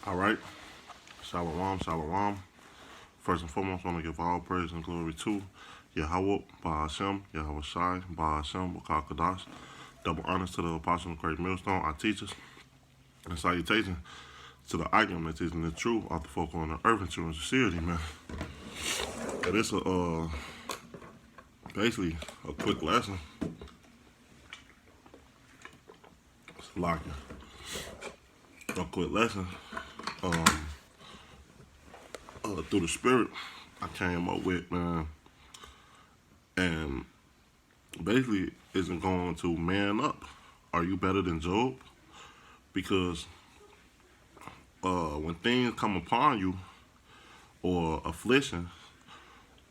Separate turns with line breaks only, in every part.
All right. Shalom, shalom. First and foremost, I want to give all praise and glory to Yahweh, Ba'ashem, Yahweh Shai, Ba'ashem, Wakakadash. Double honors to the apostle of Great Millstone, our teachers, and salutation to the icon that is in the truth, all the folk on the earth and true and sincerity, man. And it's basically a quick lesson. It's like a quick lesson. Through the spirit I came up with, man, and basically isn't going to man up. Are you better than Job? Because when things come upon you, or affliction,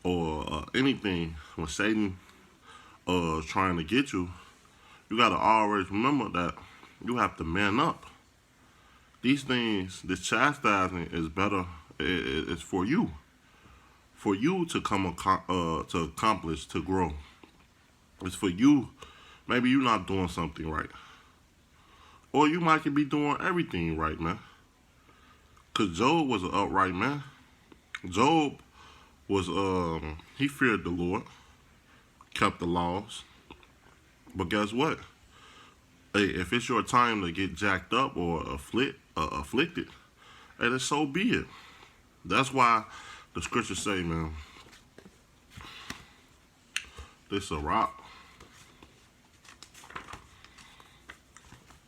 or anything, when Satan trying to get you, you got to always remember that you have to man up. These things, this chastising is better. It's for you to to accomplish, to grow. It's for you. Maybe you're not doing something right, or you might be doing everything right, man. Cause Job was an upright man. Job was he feared the Lord, kept the laws. But guess what? Hey, if it's your time to get jacked up or afflicted, hey, then so be it. That's why the scriptures say, man, this a rock.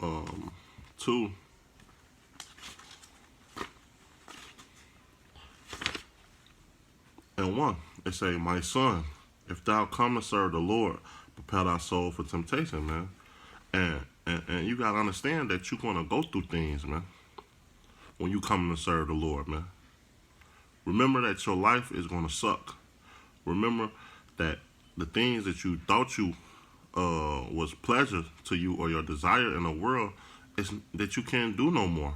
2. and 1. It say, my son, if thou come to serve the Lord, prepare thy soul for temptation, man. And you gotta understand that you're gonna go through things, man, when you come to serve the Lord, man. Remember that your life is gonna suck. Remember that the things that you thought you was pleasure to you, or your desire in the world, is that you can't do no more,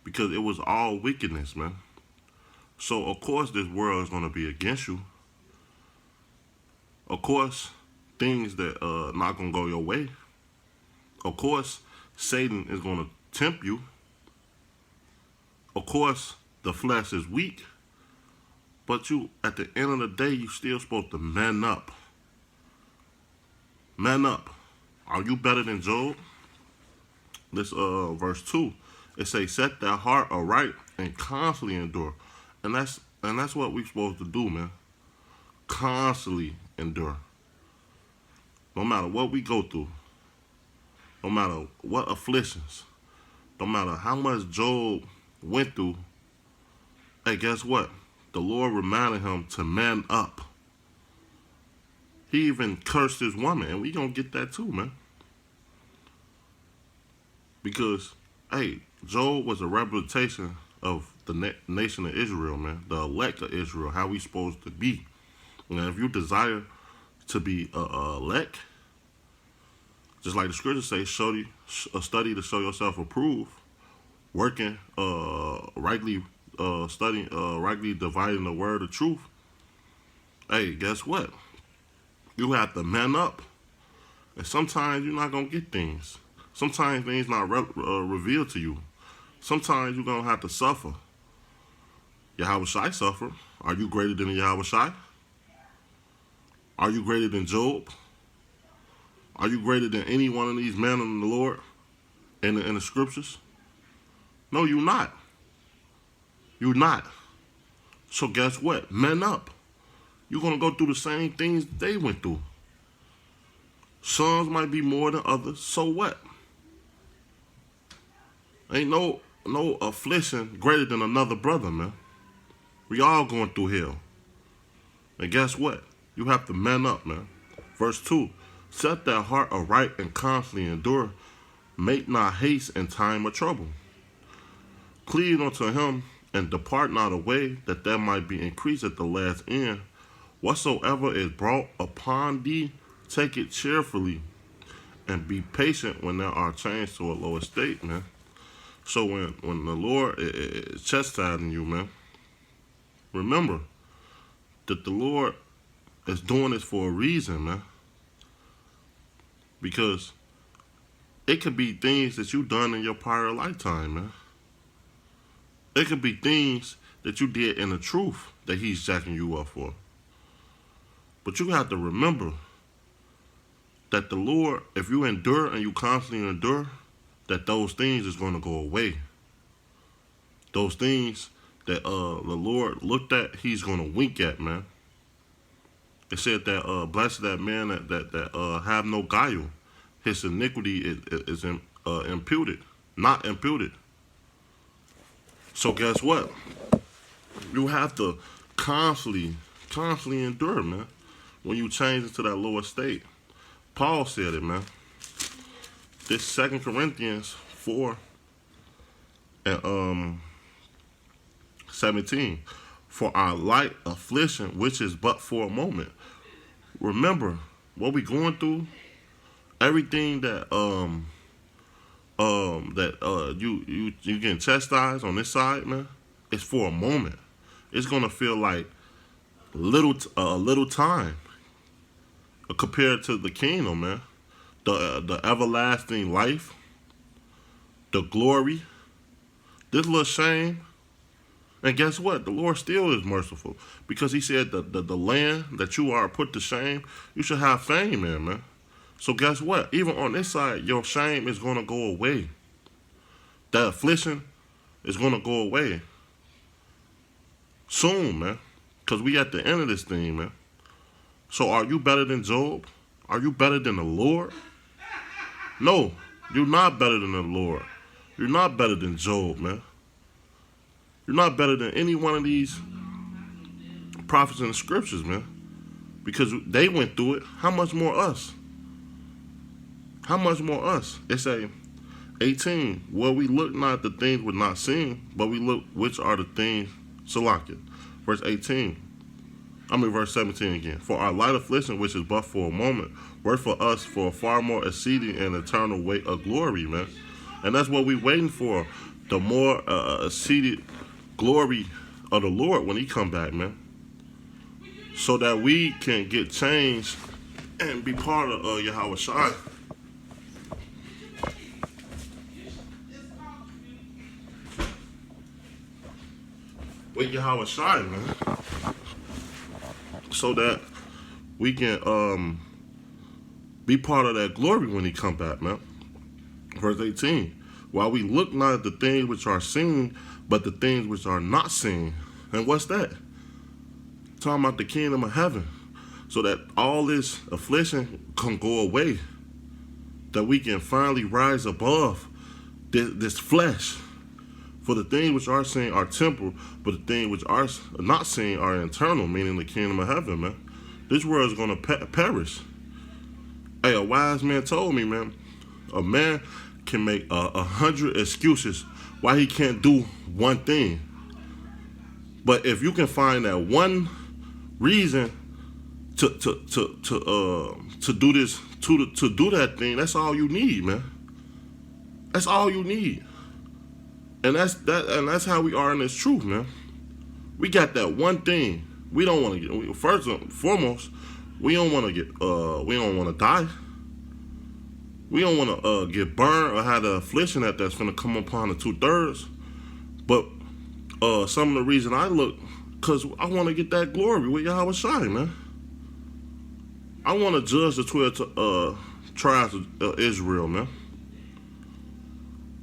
because it was all wickedness, man. So of course this world is gonna be against you. Of course, things that not gonna go your way. Of course, Satan is gonna tempt you. Of course, the flesh is weak. But you, at the end of the day, you still supposed to man up. Man up. Are you better than Job? This verse 2. It says, set thy heart aright and constantly endure. And that's what we supposed to do, man. Constantly endure. No matter what we go through. No matter what afflictions. No matter how much Job went through. Hey, guess what? The Lord reminded him to man up. He even cursed his woman, and we gonna get that too, man. Because, hey, Job was a representation of the nation of Israel, man. The elect of Israel, how we supposed to be. And if you desire to be elect, just like the scriptures say, study to show yourself approved, working rightly, studying rightly dividing the word of truth. Hey, guess what? You have to man up, and sometimes you're not gonna get things. Sometimes things not revealed to you. Sometimes you're gonna have to suffer. Yahweh Shai suffered. Are you greater than Yahweh Shai? Are you greater than Job? Are you greater than any one of these men in the Lord in the scriptures? No, you're not. You're not. So guess what? Man up. You're going to go through the same things they went through. Some might be more than others. So what? Ain't no affliction greater than another brother, man. We all going through hell. And guess what? You have to man up, man. Verse 2. Set thy heart aright and constantly endure. Make not haste in time of trouble. Cleave unto him and depart not away, that there might be increased at the last end. Whatsoever is brought upon thee, take it cheerfully, and be patient when there are changed to a lower state, man. So when the Lord is chastising you, man, remember that the Lord is doing this for a reason, man. Because it could be things that you done in your prior lifetime, man. It could be things that you did in the truth that he's jacking you up for. But you have to remember that the Lord, if you endure and you constantly endure, that those things is going to go away. Those things that the Lord looked at, he's going to wink at, man. It said that blessed that man that have no guile. His iniquity is imputed, not imputed. So guess what? You have to constantly endure, man. When you change into that lower state. Paul said it, man. This 2 Corinthians 4 and 17. For our light affliction, which is but for a moment. Remember, what we going through, everything that you getting chastised on this side, man, it's for a moment. It's gonna feel like a little time compared to the kingdom, man. The everlasting life, the glory, this little shame. And guess what? The Lord still is merciful because he said the land that you are put to shame, you should have fame in, man. So guess what? Even on this side, your shame is going to go away. That affliction is going to go away soon, man, because we at the end of this thing, man. So are you better than Job? Are you better than the Lord? No, you're not better than the Lord. You're not better than Job, man. You're not better than any one of these prophets in the scriptures, man. Because they went through it. How much more us? How much more us? It's a 18. Well, we look not at the things we're not seeing, but we look which are the things. Salakia. Verse 18. Verse 17 again. For our light affliction, which is but for a moment, work for us for a far more exceeding and eternal weight of glory, man. And that's what we're waiting for. The more exceeded glory of the Lord when he come back, man. So that we can get changed and be part of Yahweh Shai. With Yahweh Shai, man. So that we can be part of that glory when he come back, man. Verse 18. While we look not at the things which are seen, but the things which are not seen. And what's that? Talking about the kingdom of heaven. So that all this affliction can go away. That we can finally rise above this flesh. For the things which are seen are temporal, but the things which are not seen are eternal, meaning the kingdom of heaven, man. This world is going to perish. Hey, a wise man told me, man, a man can make 100 excuses why he can't do one thing. But if you can find that one reason to do this, to do that thing, that's all you need, man. That's all you need. And that's how we are in this truth, man. We got that one thing. We don't want to get, first and foremost, we don't want to get we don't want to die. We don't want to get burned or have the affliction that's going to come upon the 2/3. But some of the reason I look, because I want to get that glory with Yahweh Shai, man. I want to judge the 12 tribes of Israel, man.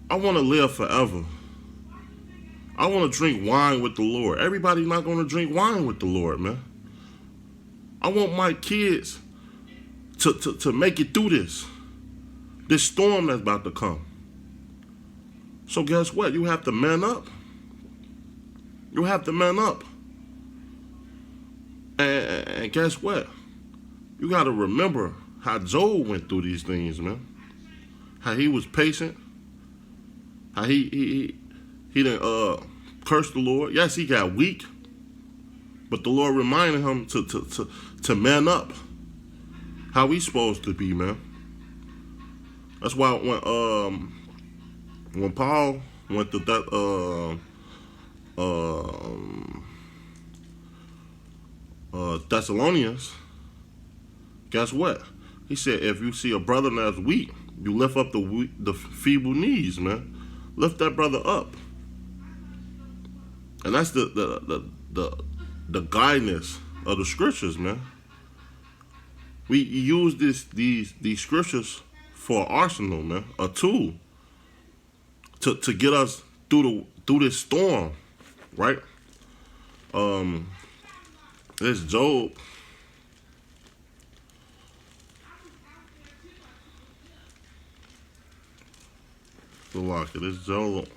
I want to live forever. I want to drink wine with the Lord. Everybody's not going to drink wine with the Lord, man. I want my kids to make it through this storm that's about to come. So guess what? You have to man up. You have to man up. And guess what? You got to remember how Job went through these things, man. How he was patient. How he didn't curse the Lord. Yes, he got weak. But the Lord reminded him to man up. How we supposed to be, man. That's why when Paul went to that Thessalonians, guess what? He said, if you see a brother that's weak, you lift up the feeble knees, man. Lift that brother up. And that's the guidance of the scriptures, man. We use these scriptures for an arsenal, man, a tool to get us through this storm, right? This Job. Lock it. This Job.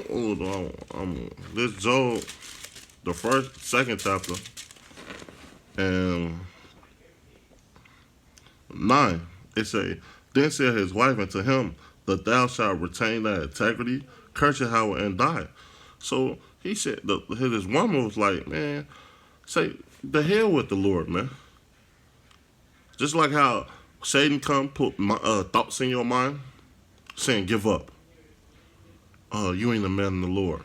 Hold on. This Job, the second chapter, and 9. It say, then said his wife unto him, that thou shalt retain thy integrity, curse Yahweh and die. So he said, his woman was like, man, say the hell with the Lord, man. Just like how Satan come put thoughts in your mind, saying give up. You ain't a man in the Lord.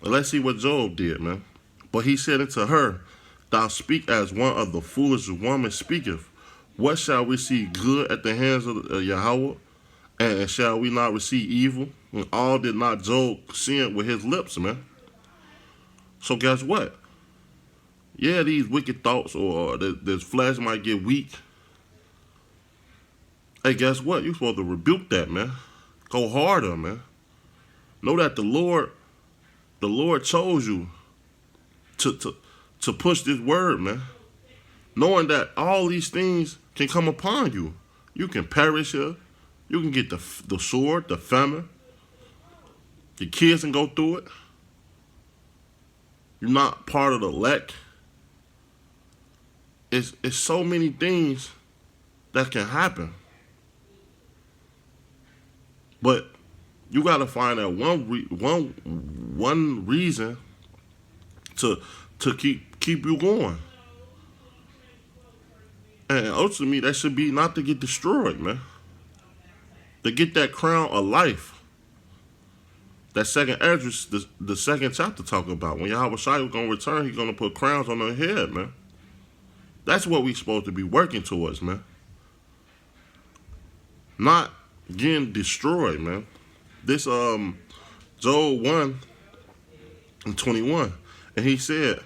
And let's see what Job did, man. But he said unto her, thou speak as one of the foolish woman speaketh. What shall we see good at the hands of Yahweh? And shall we not receive evil? And all did not Job sin with his lips, man. So guess what? Yeah, these wicked thoughts or this flesh might get weak. Hey, guess what? You're supposed to rebuke that, man. Go harder, man. Know that the Lord chose you to push this word, man. Knowing that all these things can come upon you. You can perish here. You can get the sword, the famine. Your kids can go through it. You're not part of the elect. It's so many things that can happen. But you gotta find that one reason to keep you going. And ultimately, that should be not to get destroyed, man. To get that crown of life. That second address, the second chapter talking about. When Yahweh Shai is gonna return, he's gonna put crowns on their head, man. That's what we supposed to be working towards, man. Not getting destroyed, man. This Job 1:21, and he said,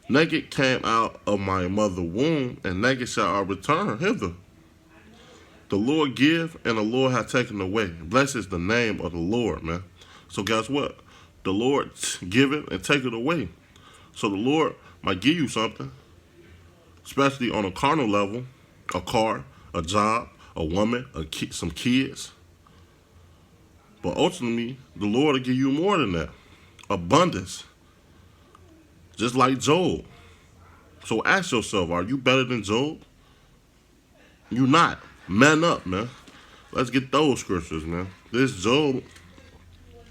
naked came out of my mother womb, and naked shall I return hither. The Lord give, and the Lord hath taken away. Blessed is the name of the Lord, man. So guess what? The Lord give it and take it away. So the Lord might give you something, especially on a carnal level, a car, a job, a woman, some kids. But ultimately, the Lord will give you more than that. Abundance. Just like Job. So ask yourself, are you better than Job? You not. Man up, man. Let's get those scriptures, man. This Job,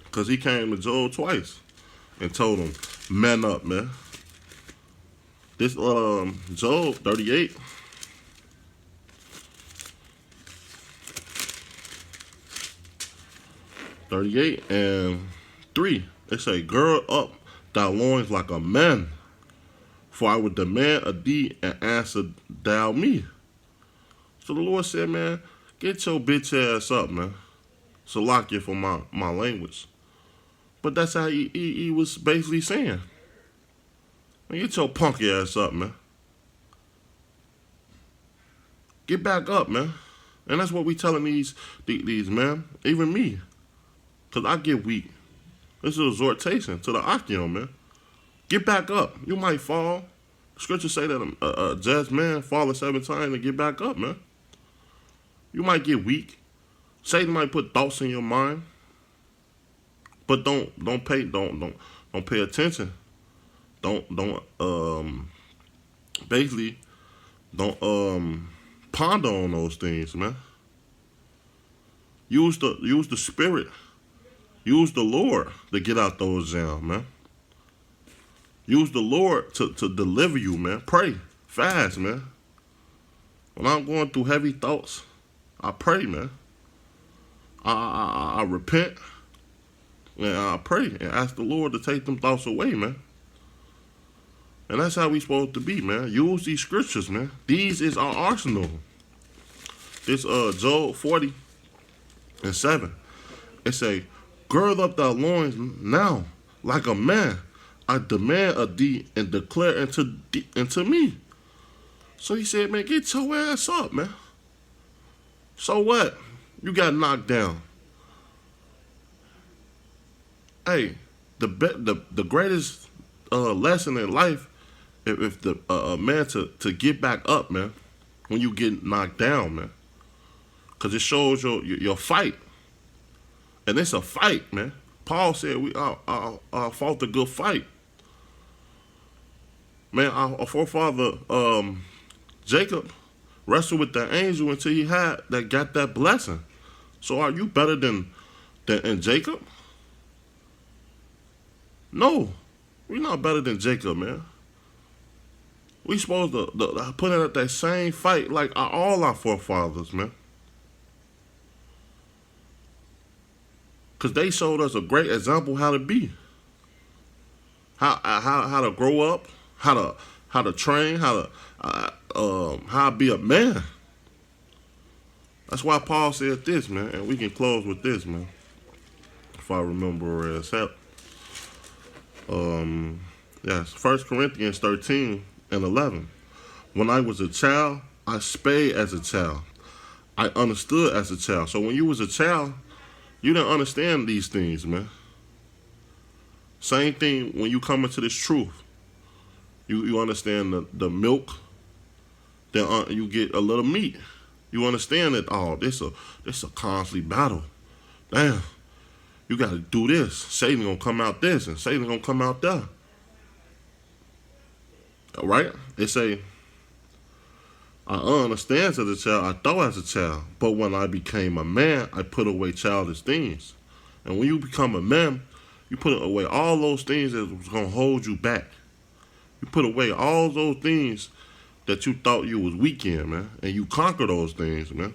because he came to Job twice and told him, man up, man. This Job 38. And 3. It say, gird up thy loins like a man, for I would demand of thee and answer thou me. So the Lord said, man, get your bitch ass up, man. So lock you for my language. But that's how he was basically saying. Man, get your punky ass up, man. Get back up, man. And that's what we telling these men, even me. Because I get weak. This is an exhortation to the Achion, man. Get back up. You might fall. Scripture say that a just man falleth 7 times and get back up, man. You might get weak. Satan might put thoughts in your mind. But don't pay attention. Basically don't ponder on those things, man. Use the spirit. Use the Lord to get out those jams, man. Use the Lord to deliver you, man. Pray. Fast, man. When I'm going through heavy thoughts, I pray, man. I repent. And I pray and ask the Lord to take them thoughts away, man. And that's how we supposed to be, man. Use these scriptures, man. These is our arsenal. This Job 40:7. It say, gird up thy loins now, like a man. I demand of thee and declare unto me. So he said, man, get your ass up, man. So what? You got knocked down. Hey, the greatest lesson in life, if the man to get back up, man, when you get knocked down, man, because it shows your fight, and it's a fight, man. Paul said we fought the good fight, man. Our forefather Jacob wrestled with the angel until he got that blessing. So are you better than Jacob? No, we're not better than Jacob, man. We supposed to put in that same fight like all our forefathers, man. Because they showed us a great example how to be. How to grow up, how to train, how to be a man. That's why Paul said this, man. And we can close with this, man. If I remember where it's at. Yes, 1 Corinthians 13:11. When I was a child, I spake as a child. I understood as a child. So when you was a child, you didn't understand these things, man. Same thing when you come into this truth. You understand the milk, then you get a little meat. You understand that, oh, this a constantly battle. Damn. You got to do this. Satan going to come out this, and Satan going to come out there. All right? They say, I understand as a child, I thought as a child, but when I became a man, I put away childish things. And when you become a man, you put away all those things that was going to hold you back. You put away all those things that you thought you was weak in, man, and you conquer those things, man.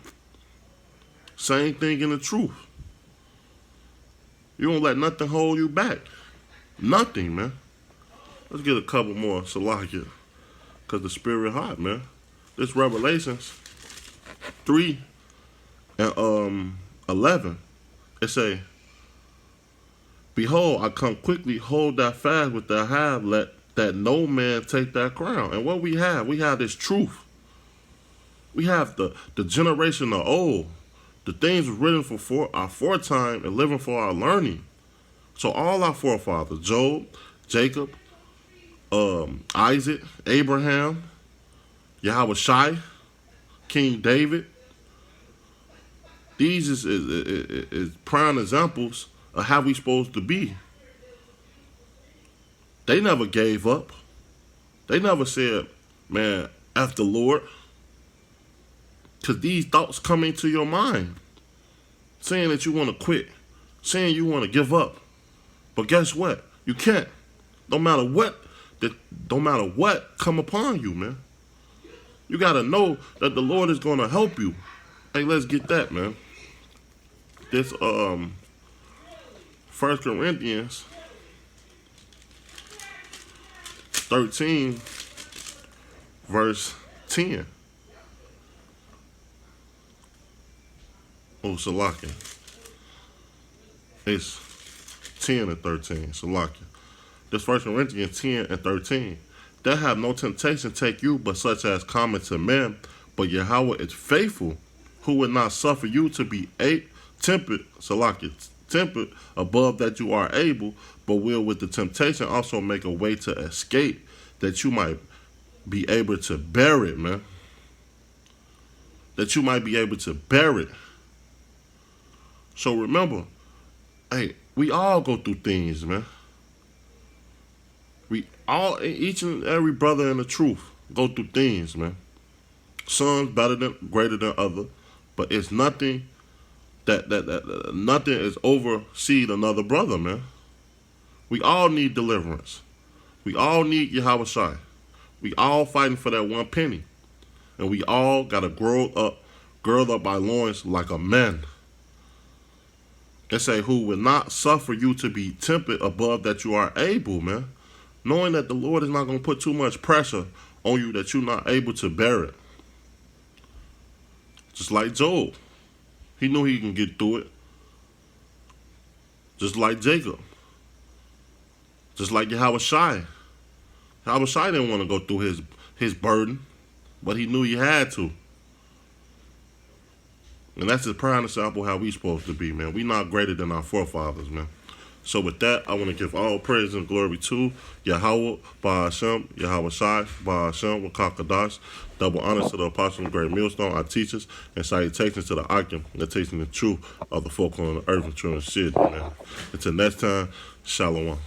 Same thing in the truth. You don't let nothing hold you back. Nothing, man. Let's get a couple more Salakia, because the spirit hot, man. This Revelations 3:11. It say, behold, I come quickly, hold that fast with that have, let that no man take that crown. And what we have this truth. We have the generation of old. The things written for our foretime and living for our learning. So all our forefathers, Job, Jacob, Isaac, Abraham, Yahweh Shai, King David. These is prime examples of how we supposed to be. They never gave up. They never said, man, F the Lord. Because these thoughts come into your mind. Saying that you want to quit. Saying you want to give up. But guess what? You can't. No matter what come upon you, man. You got to know that the Lord is going to help you. Hey, let's get that, man. This 1 Corinthians 13 verse 10. Oh, Salakia. It's 10 and 13. Salakia. This 1 Corinthians 10 and 13. There have no temptation take you, but such as common to men. But Yahweh is faithful, who would not suffer you to be tempered, Salakia, tempered above that you are able, but will with the temptation also make a way to escape, that you might be able to bear it, man. That you might be able to bear it. So remember, hey, we all go through things, man. Each and every brother in the truth go through things, man. Some greater than other, but it's nothing nothing is oversee another brother, man. We all need deliverance. We all need Yahweh Shai. We all fighting for that one penny. And we all gotta gird up our loins like a man. It say, who will not suffer you to be tempted above that you are able, man. Knowing that the Lord is not going to put too much pressure on you that you're not able to bear it. Just like Job. He knew he can get through it. Just like Jacob. Just like Yahweh Shai. Yahweh Shai didn't want to go through his burden, but he knew he had to. And that's a prime example how we supposed to be, man. We not greater than our forefathers, man. So with that, I want to give all praise and glory to Yahweh, Ba'ashem, Yahweh Shai, Ba'ashem, Wakakadash. Double honors to the Apostle of Great Millstone, our teachers, and salutations to the Akim, that tasting the truth of the folk on the earth and true and shit, man. Until next time, Shalom.